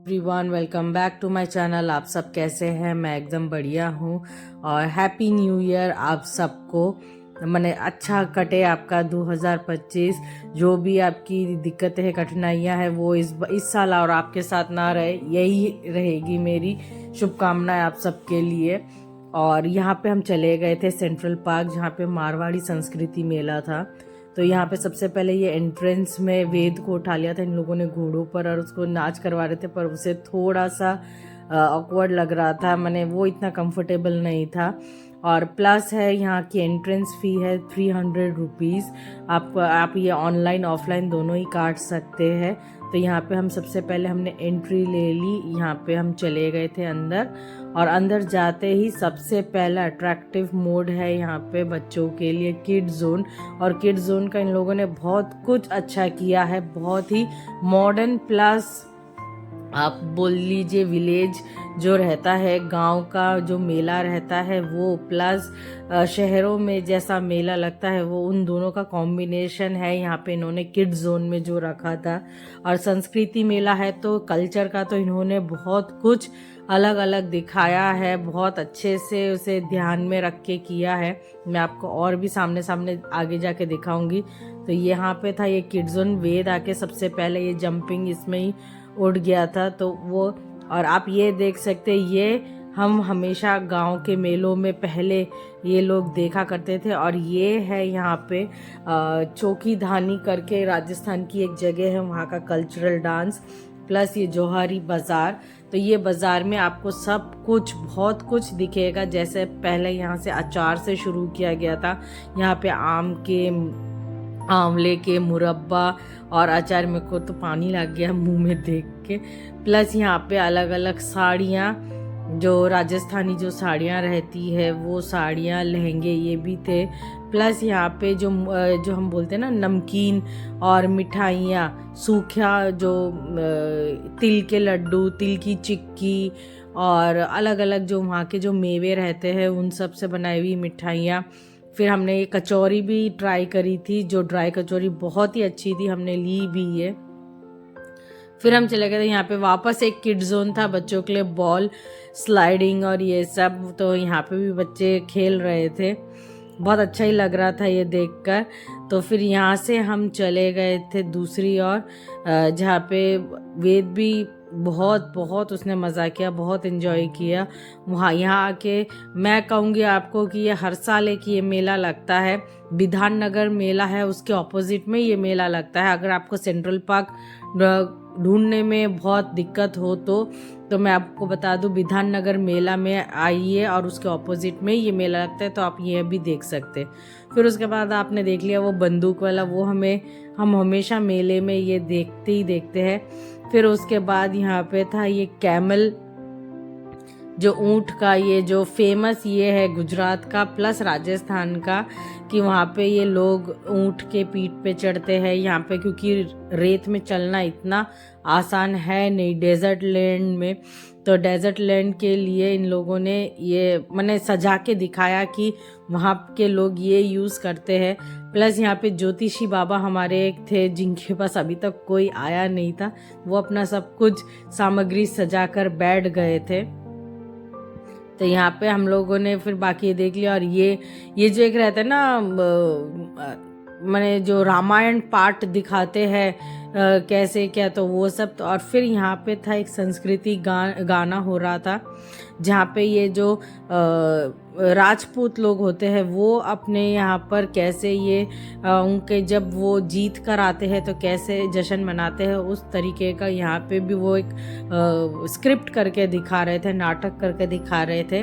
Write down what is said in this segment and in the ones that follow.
Everyone, welcome back to my channel. आप सब कैसे हैं? मैं एकदम बढ़िया हूँ और हैप्पी न्यू ईयर आप सबको। मैंने अच्छा कटे आपका 2025। जो भी आपकी दिक्कतें हैं, कठिनाइयाँ हैं, वो इस साल और आपके साथ ना रहे, यही रहेगी मेरी शुभकामनाएं आप सबके लिए। और यहाँ पे हम चले गए थे सेंट्रल पार्क, जहाँ पे मारवाड़ी संस्कृति मेला था। तो यहाँ पे सबसे पहले ये एंट्रेंस में वेद को उठा लिया था इन लोगों ने घोड़ों पर, और उसको नाच करवा रहे थे, पर उसे थोड़ा सा ऑकवर्ड लग रहा था, मैंने वो इतना कंफर्टेबल नहीं था। और प्लस है यहाँ की एंट्रेंस फ़ी है 300 रुपीज़। आप ये ऑनलाइन ऑफलाइन दोनों ही काट सकते हैं। तो यहाँ पे हम सबसे पहले हमने एंट्री ले ली, यहाँ पे हम चले गए थे अंदर। और अंदर जाते ही सबसे पहला अट्रैक्टिव मोड है यहाँ पे बच्चों के लिए किड जोन। और किड जोन का इन लोगों ने बहुत कुछ अच्छा किया है, बहुत ही मॉडर्न, प्लस आप बोल लीजिए विलेज जो रहता है, गांव का जो मेला रहता है वो, प्लस शहरों में जैसा मेला लगता है वो, उन दोनों का कॉम्बिनेशन है यहाँ पे इन्होंने किड जोन में जो रखा था। और संस्कृति मेला है तो कल्चर का तो इन्होंने बहुत कुछ अलग अलग दिखाया है, बहुत अच्छे से उसे ध्यान में रख के किया है। मैं आपको और भी सामने सामने आगे जाके दिखाऊंगी। तो यहाँ पे था ये किड जोन। वेद आके सबसे पहले ये जंपिंग इसमें ही उड़ गया था, तो वो, और आप ये देख सकते हैं, ये हम हमेशा गांव के मेलों में पहले ये लोग देखा करते थे। और ये है यहाँ पे चौकी धानी करके राजस्थान की एक जगह है, वहाँ का कल्चरल डांस, प्लस ये जौहरी बाज़ार। तो ये बाज़ार में आपको सब कुछ, बहुत कुछ दिखेगा। जैसे पहले यहाँ से अचार से शुरू किया गया था, यहाँ पे आंवले के मुरब्बा और अचार, मेरे को तो पानी लग गया मुंह में देख के। प्लस यहाँ पे अलग अलग साड़ियाँ, जो राजस्थानी जो साड़ियाँ रहती है वो साड़ियाँ, लहंगे, ये भी थे। प्लस यहाँ पे जो हम बोलते हैं ना नमकीन और मिठाइयाँ, सूखा जो तिल के लड्डू, तिल की चिक्की, और अलग अलग जो वहाँ के जो मेवे रहते हैं उन सब से बनाई हुई मिठाइयाँ। फिर हमने ये कचौरी भी ट्राई करी थी, जो ड्राई कचौरी बहुत ही अच्छी थी, हमने ली भी ये। फिर हम चले गए थे यहाँ पे वापस, एक किड जोन था बच्चों के लिए, बॉल स्लाइडिंग और ये सब। तो यहाँ पे भी बच्चे खेल रहे थे, बहुत अच्छा ही लग रहा था ये देखकर। तो फिर यहाँ से हम चले गए थे दूसरी ओर, जहाँ पे वेद भी बहुत उसने मज़ा किया, बहुत इन्जॉय किया वहाँ। यहाँ आके मैं कहूँगी आपको कि ये हर साल एक ये मेला लगता है। विधान नगर मेला है, उसके ऑपोजिट में ये मेला लगता है। अगर आपको सेंट्रल पार्क ढूंढने में बहुत दिक्कत हो तो मैं आपको बता दूं, विधान नगर मेला में आइए और उसके ऑपोजिट में ये मेला लगता है, तो आप ये भी देख सकते। फिर उसके बाद आपने देख लिया वो बंदूक वाला, वो हम हमेशा मेले में ये देखते ही देखते हैं। फिर उसके बाद यहाँ पे था ये कैमल, जो ऊंट का, ये जो फेमस ये है गुजरात का प्लस राजस्थान का, कि वहाँ पे ये लोग ऊंट के पीठ पे चढ़ते हैं यहाँ पे, क्योंकि रेत में चलना इतना आसान है नहीं डेजर्ट लैंड में। तो डेजर्ट लैंड के लिए इन लोगों ने ये मैंने सजा के दिखाया कि वहाँ के लोग ये यूज़ करते हैं। प्लस यहाँ पे ज्योतिषी बाबा हमारे एक थे, जिनके पास अभी तक कोई आया नहीं था, वो अपना सब कुछ सामग्री सजा कर बैठ गए थे। तो यहाँ पे हम लोगों ने फिर बाकी देख लिया। और ये जो एक रहता है ना, मैंने जो रामायण पाठ दिखाते हैं कैसे क्या, तो वो सब। तो और फिर यहाँ पे था एक संस्कृति गाना हो रहा था, जहाँ पे ये जो राजपूत लोग होते हैं वो अपने यहाँ पर कैसे ये उनके जब वो जीत कर आते हैं तो कैसे जश्न मनाते हैं, उस तरीके का यहाँ पे भी वो एक स्क्रिप्ट करके दिखा रहे थे, नाटक करके दिखा रहे थे।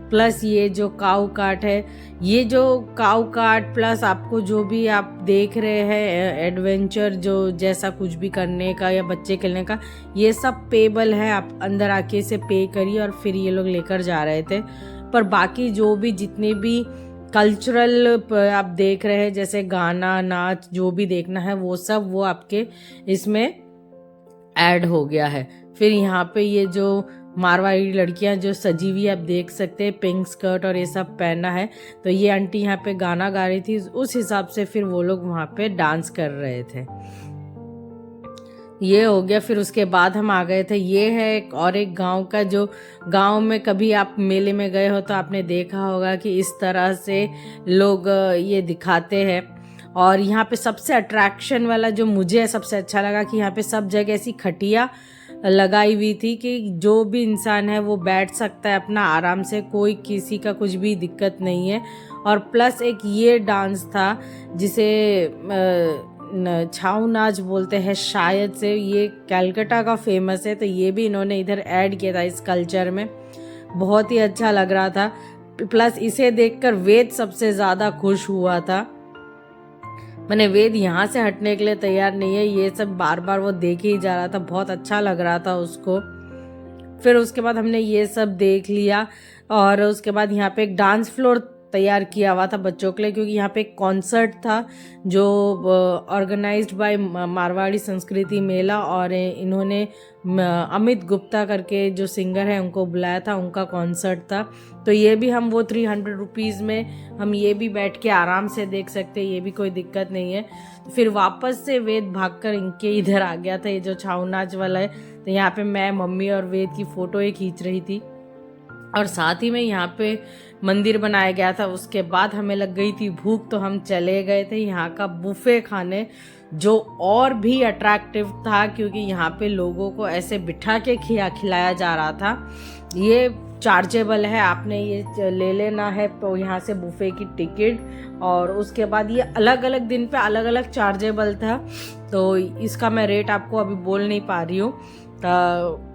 प्लस ये जो काऊ काट है, ये जो काऊ काट प्लस आपको जो भी आप देख रहे हैं एडवेंचर, जो जैसा कुछ भी करने का या बच्चे खेलने का, ये सब पेबल है। आप अंदर आके इसे पे करिए, और फिर ये लोग लेकर जा रहे थे। पर बाकी जो भी जितने भी कल्चरल आप देख रहे हैं, जैसे गाना नाच जो भी देखना है, वो सब वो आपके इसमें ऐड हो गया है। फिर यहाँ पे ये जो मारवाड़ी लड़कियां जो सजी हुई आप देख सकते हैं, पिंक स्कर्ट और ये सब पहना है, तो ये आंटी यहाँ पे गाना गा रही थी, उस हिसाब से फिर वो लोग वहाँ पे डांस कर रहे थे। ये हो गया। फिर उसके बाद हम आ गए थे, ये है एक गांव का, जो गांव में कभी आप मेले में गए हो तो आपने देखा होगा कि इस तरह से लोग ये दिखाते हैं। और यहाँ पे सबसे अट्रैक्शन वाला जो मुझे सबसे अच्छा लगा कि यहाँ पे सब जगह ऐसी खटिया लगाई हुई थी कि जो भी इंसान है वो बैठ सकता है अपना आराम से, कोई किसी का कुछ भी दिक्कत नहीं है। और प्लस एक ये डांस था जिसे छाऊ नाच बोलते हैं शायद से, ये कलकत्ता का फेमस है, तो ये भी इन्होंने इधर ऐड किया था इस कल्चर में। बहुत ही अच्छा लग रहा था। प्लस इसे देखकर वेद सबसे ज़्यादा खुश हुआ था। मैंने वेद यहाँ से हटने के लिए तैयार नहीं है, ये सब बार बार वो देखे ही जा रहा था, बहुत अच्छा लग रहा था उसको। फिर उसके बाद हमने ये सब देख लिया और उसके बाद यहाँ पे एक डांस फ्लोर तैयार किया हुआ था बच्चों के लिए, क्योंकि यहाँ पे एक कॉन्सर्ट था जो ऑर्गेनाइज्ड बाय मारवाड़ी संस्कृति मेला, और इन्होंने अमित गुप्ता करके जो सिंगर है उनको बुलाया था, उनका कॉन्सर्ट था। तो ये भी हम वो 300 रुपीज़ में हम ये भी बैठ के आराम से देख सकते हैं, ये भी कोई दिक्कत नहीं है। तो फिर वापस से वेद भागकर इनके इधर आ गया था, ये जो छाऊ नाच वाला है। तो यहाँ पे मैं, मम्मी और वेद की फ़ोटो ही खींच रही थी, और साथ ही में यहाँ पे मंदिर बनाया गया था। उसके बाद हमें लग गई थी भूख, तो हम चले गए थे यहाँ का बुफे खाने, जो और भी अट्रैक्टिव था क्योंकि यहाँ पे लोगों को ऐसे बिठा के खिलाया जा रहा था। ये चार्जेबल है, आपने ये ले लेना है तो यहाँ से बुफे की टिकट, और उसके बाद ये अलग अलग दिन पे अलग अलग चार्जेबल था, तो इसका मैं रेट आपको अभी बोल नहीं पा रही हूँ।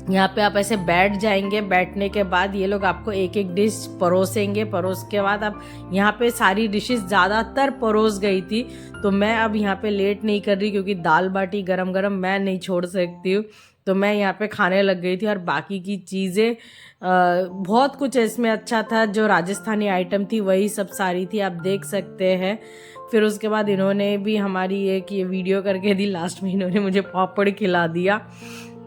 यहाँ पे आप ऐसे बैठ जाएंगे, बैठने के बाद ये लोग आपको एक एक डिश परोसेंगे, परोस के बाद आप यहाँ पे सारी डिशेस ज़्यादातर परोस गई थी, तो मैं अब यहाँ पे लेट नहीं कर रही क्योंकि दाल बाटी गरम गरम मैं नहीं छोड़ सकती हूँ, तो मैं यहाँ पे खाने लग गई थी। और बाकी की चीज़ें बहुत कुछ इसमें अच्छा था, जो राजस्थानी आइटम थी वही सब सारी थी, आप देख सकते हैं। फिर उसके बाद इन्होंने भी हमारी एक ये वीडियो करके दी, लास्ट में इन्होंने मुझे पापड़ खिला दिया।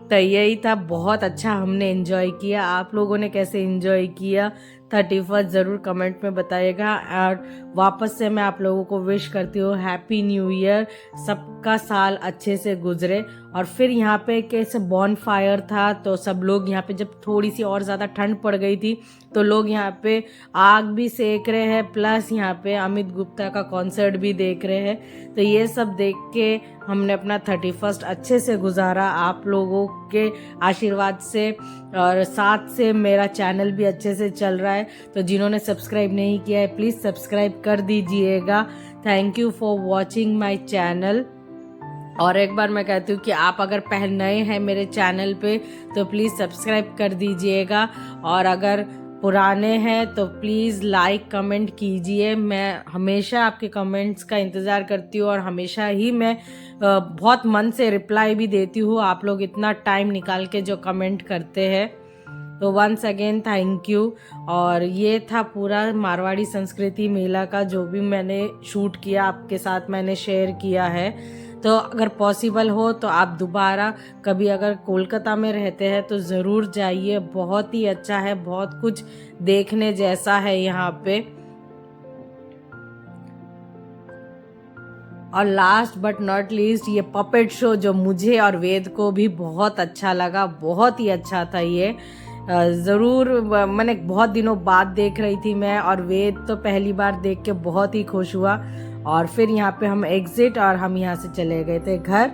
तो यही था, बहुत अच्छा हमने एंजॉय किया। आप लोगों ने कैसे एंजॉय किया 31 ज़रूर कमेंट में बताइएगा। और वापस से मैं आप लोगों को विश करती हूँ हैप्पी न्यू ईयर, सबका साल अच्छे से गुजरे। और फिर यहाँ पे कैसे बॉनफायर था, तो सब लोग यहाँ पे, जब थोड़ी सी और ज़्यादा ठंड पड़ गई थी तो लोग यहाँ पे आग भी सेक रहे हैं, प्लस यहाँ पे अमित गुप्ता का कॉन्सर्ट भी देख रहे हैं। तो ये सब देख के हमने अपना 31 अच्छे से गुजारा आप लोगों के आशीर्वाद से, और साथ से मेरा चैनल भी अच्छे से चल रहा है। तो जिन्होंने सब्सक्राइब नहीं किया है प्लीज़ सब्सक्राइब कर दीजिएगा। Thank you for watching my channel. और एक बार मैं कहती हूँ कि आप अगर नए हैं मेरे चैनल पे तो प्लीज़ सब्सक्राइब कर दीजिएगा, और अगर पुराने हैं तो प्लीज़ लाइक कमेंट कीजिए। मैं हमेशा आपके कमेंट्स का इंतज़ार करती हूँ और हमेशा ही मैं बहुत मन से रिप्लाई भी देती हूँ, आप लोग इतना टाइम निकाल के जो कमेंट करते हैं। तो वंस अगेन थैंक यू। और ये था पूरा मारवाड़ी संस्कृति मेला का जो भी मैंने शूट किया, आपके साथ मैंने शेयर किया है। तो अगर पॉसिबल हो तो आप दोबारा कभी अगर कोलकाता में रहते हैं तो ज़रूर जाइए, बहुत ही अच्छा है, बहुत कुछ देखने जैसा है यहाँ पे। और लास्ट बट नॉट लीस्ट ये पपेट शो जो मुझे और वेद को भी बहुत अच्छा लगा, बहुत ही अच्छा था ये। ज़रूर मैंने बहुत दिनों बाद देख रही थी मैं, और वेद तो पहली बार देख के बहुत ही खुश हुआ। और फिर यहाँ पे हम एग्ज़िट और हम यहाँ से चले गए थे घर।